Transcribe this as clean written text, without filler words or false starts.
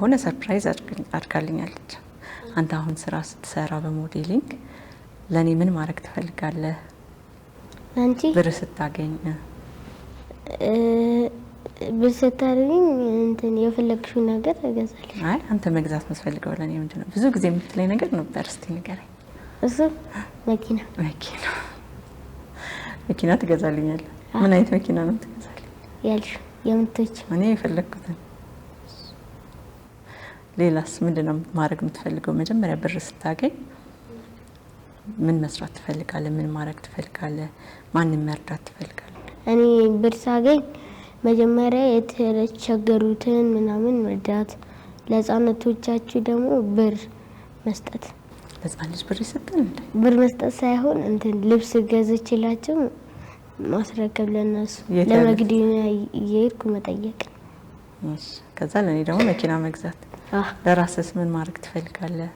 ሆነ ሰርፕራይዝ አድርጋልኛለች። አንተ አሁን ስራ ስትሰራ በሞዴሊንግ ለኔ ምን ማድረግ ትፈልጋለህ? አንቺ ብር ስታገኝ ብር ስታገኝ እንትን የፈለግሽው ነገር እገዛለሁ። አይ አንተ መግዛት መስፈልገው ለኔ ምንድነው? ብዙ ጊዜ የምትለኝ ነገር ነበር። እስቲ ንገረኝ። እሱ መኪና ትገዛልኛለህ? ምን አይነት መኪና ነው ትገዛልኝ? ያልሽ የምትች እኔ የፈለግኩትን። ሌላስ ምንድነው ማድረግ የምትፈልገው? መጀመሪያ ብር ስታገኝ ምን መስራት ትፈልጋለህ? ምን ማድረግ ትፈልጋለህ? ማንን መርዳት ትፈልጋለህ? እኔ ብር ሳገኝ መጀመሪያ የተቸገሩትን ምናምን መርዳት፣ ለህፃናቶቻችሁ ደግሞ ብር መስጠት። ለህፃን ልጅ ብር ይሰጣል እንዴ? ብር መስጠት ሳይሆን እንትን ልብስ ገዝቼላቸው ማስረከብ ለነሱ የት ለመግደኛ እየሄድኩ መጠየቅ። እሺ ከዛ ለኔ ደግሞ መኪና መግዛት። ለራስስ ምን ማድረግ ትፈልጋለህ?